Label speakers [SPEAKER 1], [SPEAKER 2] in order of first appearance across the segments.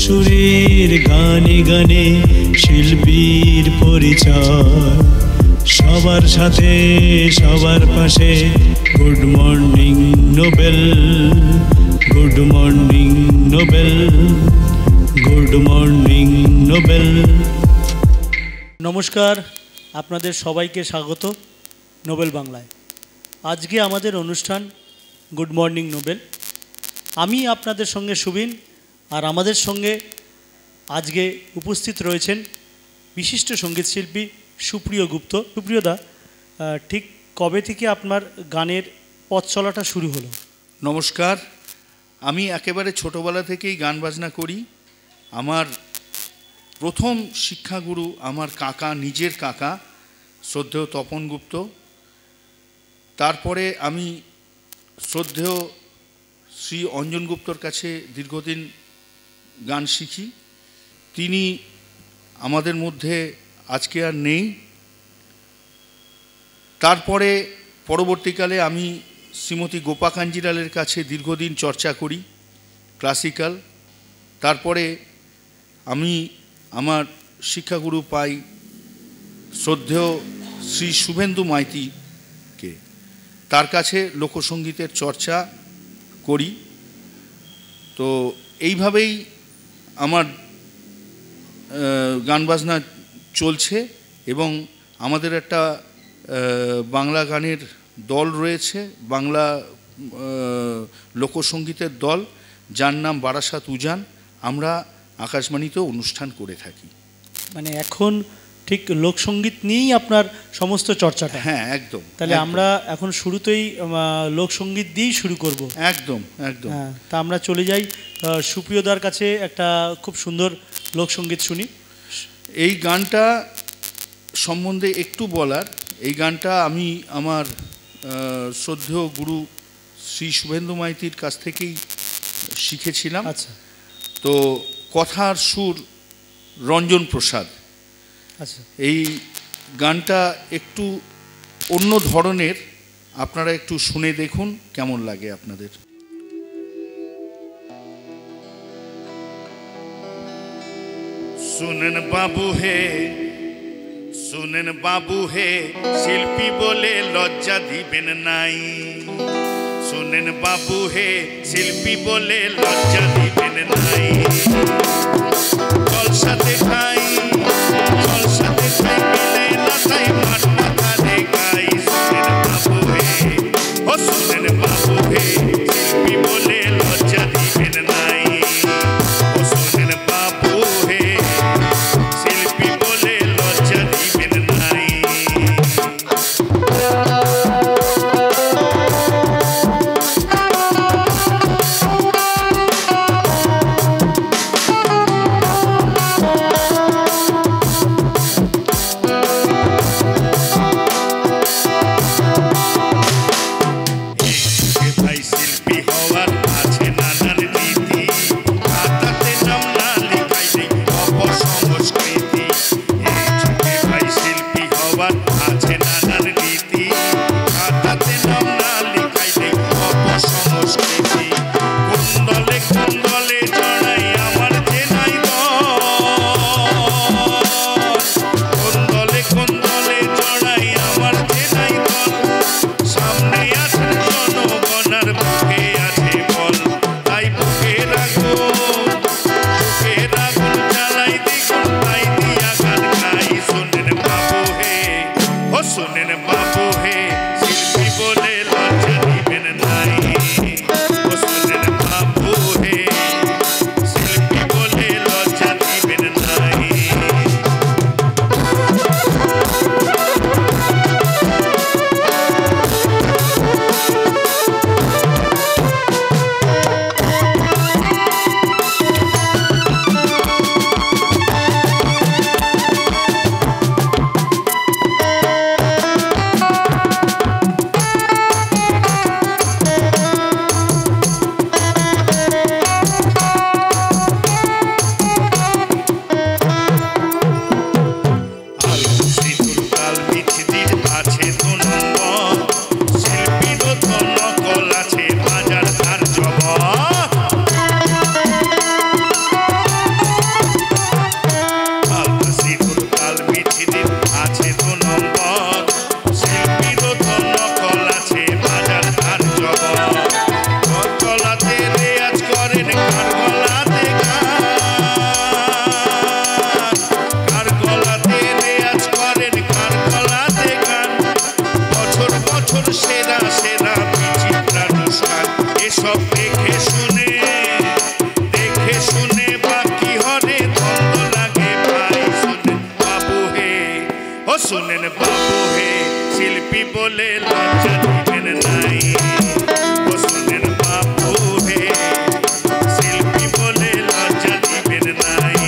[SPEAKER 1] সুরের গানে গানে শিল্পীর পরিচয়, সবার সাথে সবার পাশে। Good morning Nobel, good morning Nobel, good morning Nobel.
[SPEAKER 2] নমস্কার, আপনাদের সবাইকে স্বাগত নোবেল বাংলায়। আজকে আমাদের অনুষ্ঠান গুড মর্নিং নোবেল। আমি আপনাদের সঙ্গে সুবিন, আর আমাদের সঙ্গে আজকে উপস্থিত রয়েছেন বিশিষ্ট সঙ্গীতশিল্পী সুপ্রিয় গুপ্ত। সুপ্রিয়দা, ঠিক কবে থেকে আপনার গানের পথ চলাটা শুরু হলো?
[SPEAKER 3] নমস্কার, আমি একেবারে ছোটোবেলা থেকেই গান বাজনা করি। আমার প্রথম শিক্ষাগুরু আমার কাকা, নিজের কাকা শ্রদ্ধেয় তপন গুপ্ত। তারপরে আমি শ্রদ্ধেয় শ্রী অঞ্জন গুপ্তর কাছে দীর্ঘদিন গান শিখি। তিনি আমাদের মধ্যে আজকে আর নেই। তারপরে পরবর্তীকালে আমি শ্রীমতী গোপা কাঞ্জিলালের কাছে দীর্ঘদিন চর্চা করি ক্লাসিক্যাল। তারপরে আমি আমার শিক্ষাগুরু পাই শ্রদ্ধেয় শ্রী শুভেন্দু মাইতিকে। তার কাছে লোকসঙ্গীতের চর্চা করি। তো এইভাবেই আমার গান বাজনা চলছে, এবং আমাদের একটা বাংলা গানের দল রয়েছে, বাংলা লোকসঙ্গীতের দল, যার নাম বারাসাত উজান। আমরা আকাশবাণীতেও অনুষ্ঠান করে থাকি।
[SPEAKER 2] মানে এখন ঠিক লোকসঙ্গীত নিয়েই আপনার সমস্ত চর্চাটা?
[SPEAKER 3] হ্যাঁ, একদম।
[SPEAKER 2] তাহলে আমরা এখন শুরুতেই লোকসঙ্গীত দিয়েই শুরু করব।
[SPEAKER 3] একদম একদম।
[SPEAKER 2] হ্যাঁ, তা আমরা চলে যাই সুপ্রিয়দার কাছে, একটা খুব সুন্দর লোকসঙ্গীত শুনি।
[SPEAKER 3] এই গানটা সম্বন্ধে একটু বলার, এই গানটা আমি আমার শ্রদ্ধেয় গুরু শ্রী শুভেন্দু মাইতির কাছ থেকেই শিখেছিলাম।
[SPEAKER 2] আচ্ছা।
[SPEAKER 3] তো কথার সুর রঞ্জন প্রসাদ।
[SPEAKER 2] আচ্ছা।
[SPEAKER 3] এই গানটা একটু অন্য ধরনের, আপনারা একটু শুনে দেখুন কেমন লাগে আপনাদের। শুনেন বাবু হে, শুনেন বাবু হে, শিল্পী বলে লজ্জা দিবেন নাই। শুনেন বাবু হে, শিল্পী বলে লজ্জা দিবেন নাই। জলসাতে খাই, জলসাতে খাই, মিলে না তাই মাঠ মাথারে গাই। শুনেন বাবু হে, ও শুনেন বাবু হে, শিল্পী বলে লজ্জা দিবেন নাই। ও শুনেন বাবু হে, শিল্পী বলে লজ্জা দিবেন নাই। শুনে বাকি হরে দ্বন্দ্ব লাগে ভাই শুনেন বাবু হে ও শুনেন বাবু হে শিল্পী বলে লজ্জা দিবেন নাই ও শুনেন বাবু হে শিল্পী বলে লজ্জা দিবেন নাই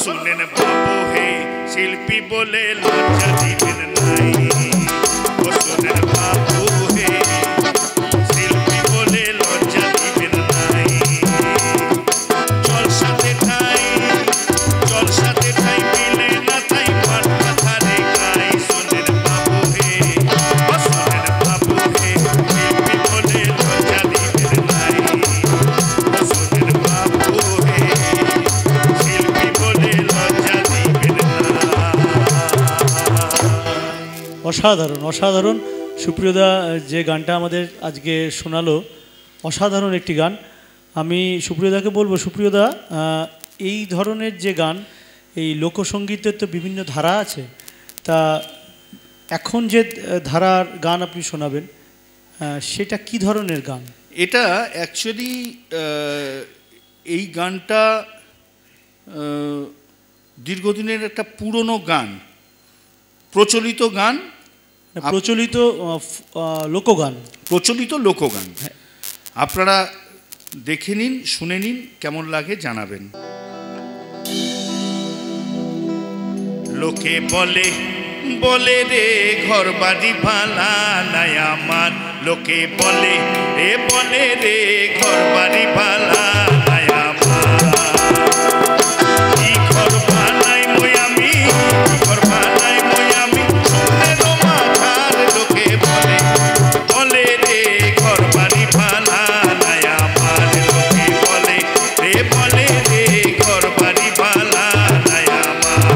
[SPEAKER 3] শুনেন বাবু হে শিল্পী বলে লজ্জা দিবেন নাই ও শুনেন বাবু হে শিল্পী বলে লজ্জা দিবেন নাই জলসাতে ঠাই মিলে না তাই মাঠ মাথারে গাই শুনেন বাবু হে ও শুনেন বাবু হে শিল্পী বলে লজ্জা দিবেন নাই ও শুনেন বাবু হে শিল্পী বলে লজ্জা দিবেন না
[SPEAKER 2] অসাধারণ অসাধারণ। সুপ্রিয়দা যে গানটা আমাদের আজকে শোনালো অসাধারণ একটি গান। আমি সুপ্রিয়দাকে বলবো, সুপ্রিয়দা এই ধরনের যে গান, এই লোকসঙ্গীতের তো বিভিন্ন ধারা আছে, তা এখন যে ধারার গান আপনি শোনাবেন সেটা কি ধরনের গান?
[SPEAKER 4] এটা অ্যাকচুয়ালি এই গানটা দীর্ঘদিনের একটা পুরনো গান, প্রচলিত গান,
[SPEAKER 2] প্রচলিত লোকগান,
[SPEAKER 4] প্রচলিত লোকগান। আপনারা দেখে নিন, শুনে নিন, কেমন লাগে জানাবেন।
[SPEAKER 3] লোকে বলে বলে রে ঘর বাড়ি ভালা নাই আমার, লোকে বলে রে ঘর বাড়ি ভালা নাই আমার, কি ঘর বানাই মই আমি, কি ঘর বানাই মই আমি, স্বপ্নের মাথার লোকে বলে রে ঘর বাড়ি ভালা নাই আমার, লোকে বলে রে ঘর বাড়ি ভালা নাই আমার।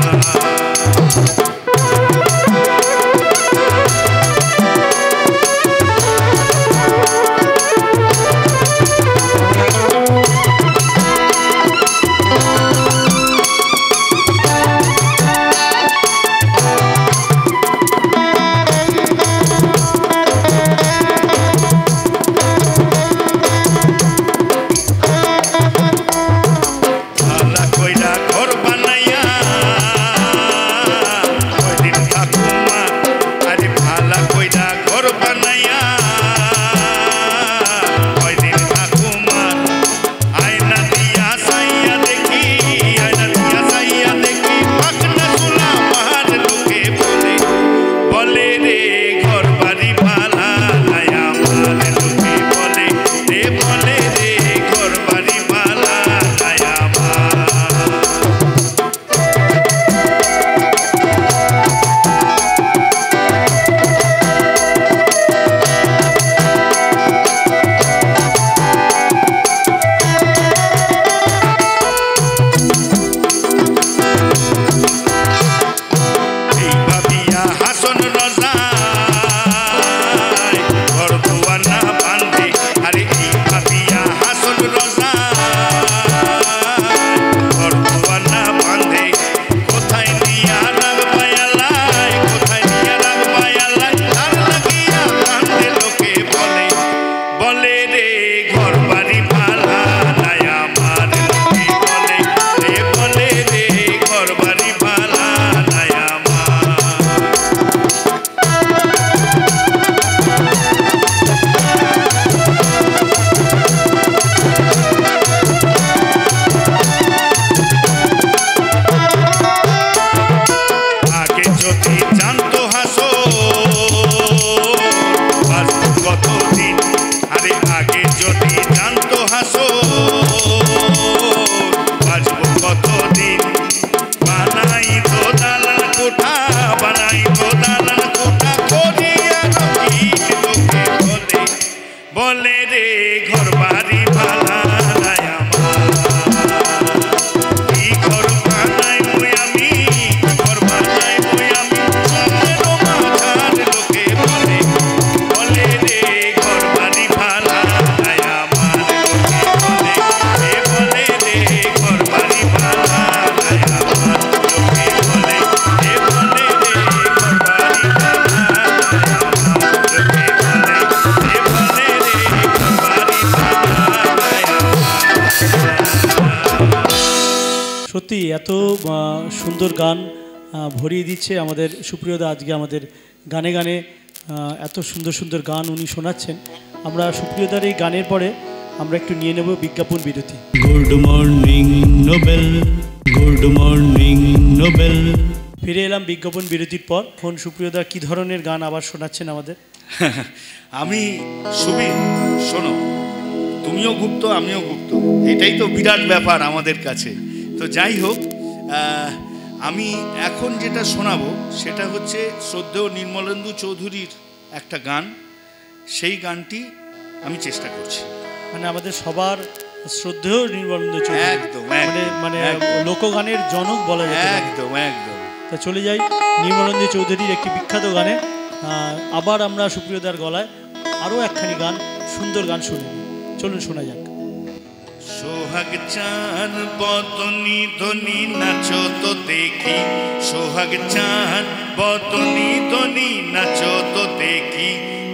[SPEAKER 3] বলে রে ঘর বাড়ি ভালা নাই আমার কি ঘর বানাই মুই আমি ঘর বানাই মুই আমি স্বপ্নের মাঝার লোকে বলে বলে রে ঘর বাড়ি ভালা নাই আমার লোকে বলে এ বলে রে ঘর বাড়ি ভালা নাই আমার লোকে বলে এ বলে রে ঘর বাড়ি ভালা নাই আমার লোকে বলে এ বলে রে ঘর বাড়ি ভালা নাই
[SPEAKER 2] সত্যি এত সুন্দর গান ভরিয়ে দিচ্ছে আমাদের সুপ্রিয়দা। আজকে আমাদের গানে গানে এত সুন্দর সুন্দর গান উনি শোনাচ্ছেন। আমরা সুপ্রিয়দার এই গানের পরে আমরা একটু নিয়ে নেব বিজ্ঞাপন বিরতি।
[SPEAKER 1] Good morning Nobel, good morning Nobel.
[SPEAKER 2] ফিরে এলাম বিজ্ঞাপন বিরতির পর। এখন সুপ্রিয়দা কী ধরনের গান আবার শোনাচ্ছেন আমাদের?
[SPEAKER 4] আমি সুবীর, শোনো, তুমিও গুপ্ত আমিও গুপ্ত, এটাই তো বিরাট ব্যাপার আমাদের কাছে। তো যাই হোক, আমি এখন যেটা শোনাবো সেটা হচ্ছে শ্রদ্ধেয় নির্মলেন্দু চৌধুরীর একটা গান। সেই গানটি আমি চেষ্টা করছি।
[SPEAKER 2] মানে আমাদের সবার শ্রদ্ধেয় নির্মলেন্দু চৌধুরী,
[SPEAKER 4] একদম,
[SPEAKER 2] মানে লোকগানের জনক বলা যায়।
[SPEAKER 4] একদম একদম।
[SPEAKER 2] তা চলে যাই নির্মলেন্দু চৌধুরীর একটি বিখ্যাত গানে। আবার আমরা সুপ্রিয়দার গলায় আরও একখানি গান, সুন্দর গান শুনি। চলুন শোনা যাক।
[SPEAKER 3] সোহাগ চাঁদ বতনি ধনি নাচো তো দেখি, সোহাগ চাঁদ বতনি ধনি নাচো তো দেখি,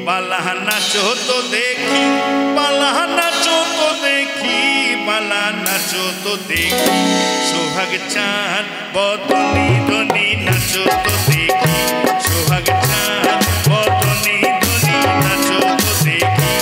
[SPEAKER 3] বালা নাচো তো দেখি, বালা নাচো তো দেখি, বালা নাচো তো দেখি, সোহাগ চাঁদ বতনি ধনি নাচো তো দেখি, সোহাগ চাঁদ বতনি ধনি নাচো তো দেখি,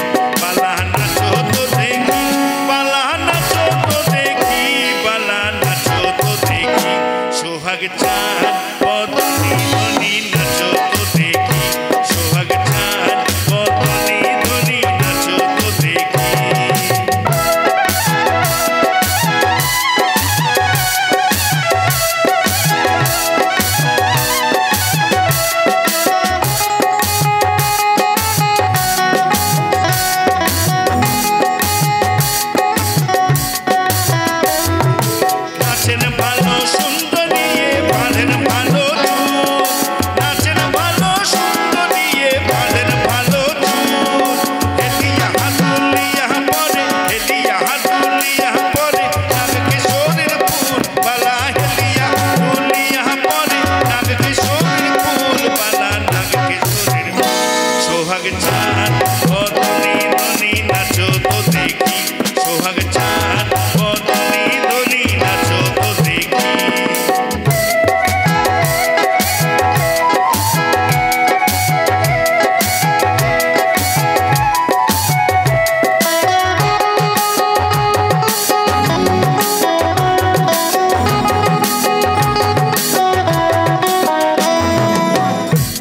[SPEAKER 3] বালা নাচো তো দেখি, বালা নাচো তো দেখি, বালা নাচো তো দেখি, সোহাগ চাঁদ বতনি ধনি নাচো তো দেখি, সোহাগ চাঁদ বতনি ধনি নাচো তো দেখি। নাচেন ভালো সুন্দরী বাঁধেন ভালো চুল, নাচেন ভালো সুন্দরী বাঁধেন ভালো চুল, হেলিয়া হাতুলিয়া পরে, হেলিয়া হাতুলিয়া পরে, নাগ কিশোরের ফুল বালা, হেলিয়া হাতুলিয়া পরে, নাগ কিশোরের ফুল বালা, নাগ কিশোরের ফুল। সোহাগ চাঁদ বদনি ধনি নাচো তো দেখি, সোহাগ চাঁদ বদনি ধনি নাচো তো দেখি।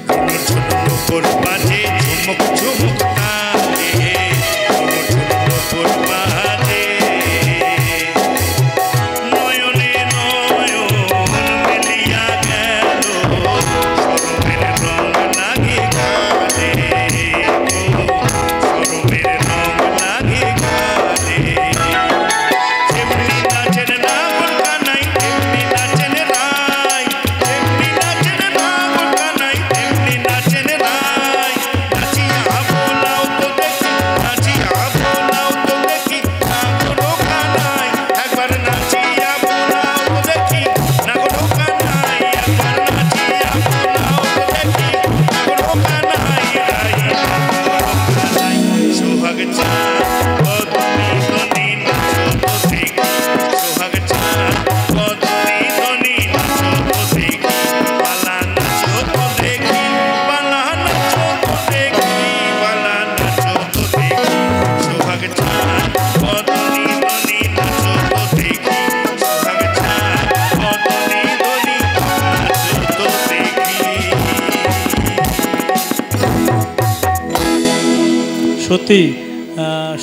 [SPEAKER 3] ঝুনু ঝুনু নুপুর বাজে ঝুমুক ঝুমুক তালে, ঝুনু ঝুনু নুপুর বাজে, নয়নে নয়ন মেলিয়া গেল, সরমের রং লাগে গালে, সরমের রং লাগে গালে। যেমনি নাচেন নাগর কানাই তেমনি নাচেন রাই, যেমনি নাচেন নাগর কানাই তেমনি নাচেন রাই, নাচিয়া বোলাও তো দেখি, নাচিয়া বোলাও তো দেখি, নাগর কানাই একবার নাচিয়া বোলাও তো দেখি, নাগর কানাই একবার নাচিয়া বোলাও তো দেখি, নাগর কানাই রাই, নাগর কানাই। সোহাগ চাঁদ বদনি ধনি নাচো তো দেখি, সোহাগ চাঁদ বদনি ধনি নাচো তো দেখি, বালা নাচো তো দেখি, বালা নাচো তো দেখি, বালা নাচো তো দেখি, সোহাগ চাঁদ বদনি ধনি নাচো তো দেখি, সোহাগ চাঁদ বদনি ধনি নাচো তো দেখি।
[SPEAKER 2] সত্যি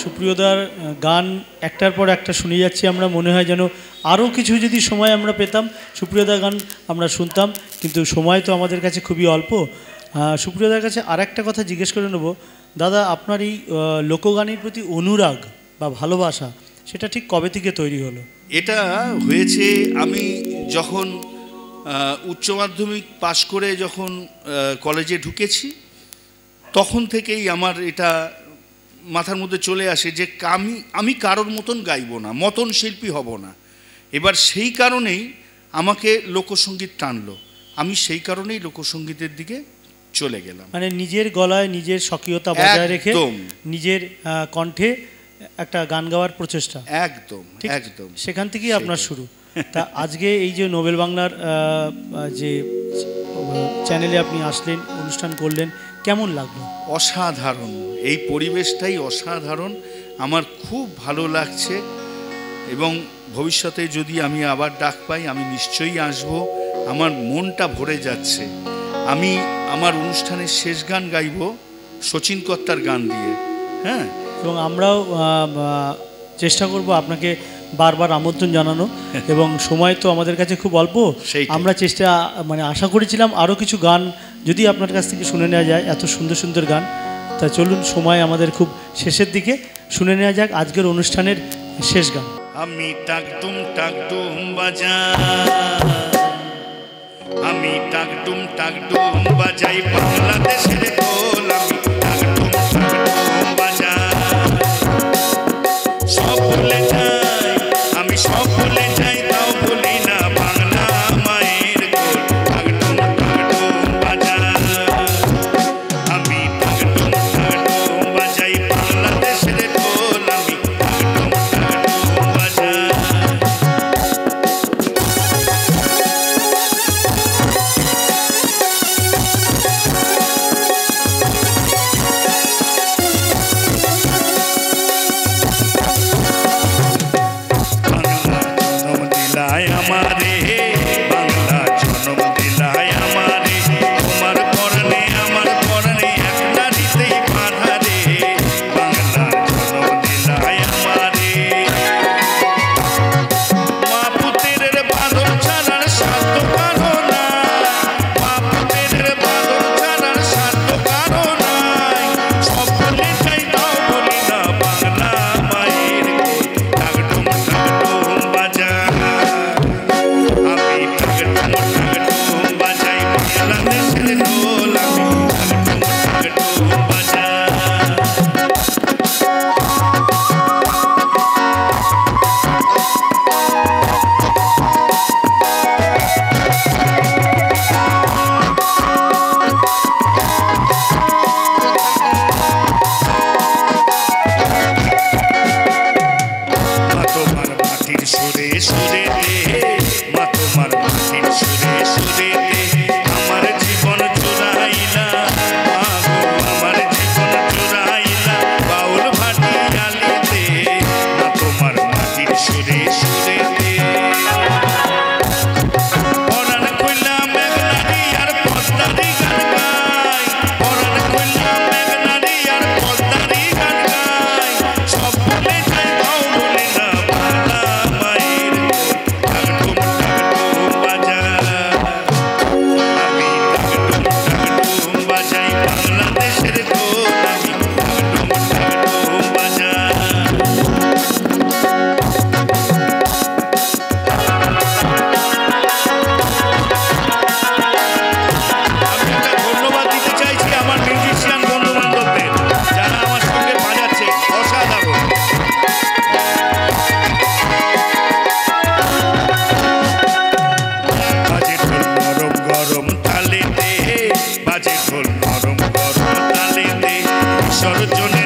[SPEAKER 2] সুপ্রিয়দার গান একটার পর একটা শুনে যাচ্ছি আমরা। মনে হয় যেন আরও কিছু যদি সময় আমরা পেতাম সুপ্রিয়দার গান আমরা শুনতাম, কিন্তু সময় তো আমাদের কাছে খুবই অল্প। সুপ্রিয়দার কাছে আর একটা কথা জিজ্ঞেস করে নেব দাদা, আপনার এই লোকগানের প্রতি অনুরাগ বা ভালোবাসা সেটা ঠিক কবে থেকে তৈরি হলো?
[SPEAKER 4] এটা হয়েছে আমি যখন উচ্চ মাধ্যমিক পাশ করে যখন কলেজে ঢুকেছি তখন থেকেই আমার এটা মাথার মধ্যে চলে আসে যে আমি কারোর মতন গাইব না, মতন শিল্পী হব না। এবার সেই কারণেই আমাকে লোকসঙ্গীত টানলো, আমি সেই কারণেই লোকসঙ্গীতের দিকে চলে গেলাম।
[SPEAKER 2] মানে নিজের গলায় নিজের স্বকীয়তা বজায় রেখে নিজের কণ্ঠে একটা গান গাওয়ার প্রচেষ্টা।
[SPEAKER 4] একদম একদম
[SPEAKER 2] সেখান থেকেই আপনার শুরু। তা আজকে এই যে নোবেল বাংলার যে চ্যানেলে আপনি আসলেন, অনুষ্ঠান করলেন, কেমন লাগলো?
[SPEAKER 4] অসাধারণ, এই পরিবেশটাই অসাধারণ, আমার খুব ভালো লাগছে এবং ভবিষ্যতে যদি আমি আবার ডাক পাই আমি নিশ্চয়ই আসব। আমার মনটা ভরে যাচ্ছে। আমি আমার অনুষ্ঠানের শেষ গান গাইব শচীন কর্তার গান দিয়ে। হ্যাঁ,
[SPEAKER 2] এবং আমরাও চেষ্টা করব আপনাকে বারবার আমন্ত্রণ জানানো এবং সময় তো আমাদের কাছে খুব অল্প, আমরা চেষ্টা আশা করেছিলাম আরও কিছু গান যদি আপনার কাছ থেকে শুনে নেওয়া যায়, এত সুন্দর সুন্দর গান। তা চলুন, সময় আমাদের খুব শেষের দিকে, শুনে নেওয়া যাক আজকের অনুষ্ঠানের শেষ গান।
[SPEAKER 4] আমি টাকডুম বাজা, আমি টাকডুম বাজাই বাংলাদেশের ঢোল, আমি টাকডুম বাজা। সব ভুলে যাই, আমি সব ভুলে যাই, তাও ভুলি না বাংলা মায়ের গোল। টাকডুম বাজা, আমি টাকডুম বাজাই বাংলাদেশের ঢোল, আমি টাকডুম বাজা। আমারে বাংলা জনম দিলায় আমারে, তোমার পরনে আমার পরনে এক নারীতেই বাঁধা রে। বাংলা জনম দিলায় আমারে, মা পুত্রের বাঁধন ছাড়ার সাধ্য কারো নাই, মা পুত্রের বাঁধন ছাড়ার সাধ্য কারো নাই। সব বলে যাই তাও বলি না বাংলা মায়ের গোল। টাকডুম বাজা, আমি টাকডুম বাজাই বাংলাদেশের ঢোল, আমি টাকডুম বাজা। মা তোমার মাটির সুরে সুরে দে, মা তোমার মাটির সুরে সুরে দে, আমার জীবন জুড়াইলা, মা গো আমার জীবন জুড়াইলা, বাউল ভাটিয়ালি দে, মা তোমার মাটির সুরে সুরে দে। পরাণ কইলা মেঘনারি আর পদ্মারি গান গাই, পরাণ কইলা মেঘনারি আর পদ্মারি গান গাই। সব ভুলে যাই তাও বলি না বাংলা মায়ের গোল। টাকডুম বাজা, আমি টাকডুম বাজাই বাংলাদেশের ঢোল, আমি টাকডুম বাজা। আমি একটা ধন্যবাদ দিতে চাইছি আমার মিউজিশিয়ান বন্ধু বান্ধবদের যারা আমার সঙ্গে বাজাচ্ছে, অসাধারণ। বাজে ঢোল নরম গরম তালে দে, বাজে ঢোল নরম গরম তালে দে, বিসর্জনে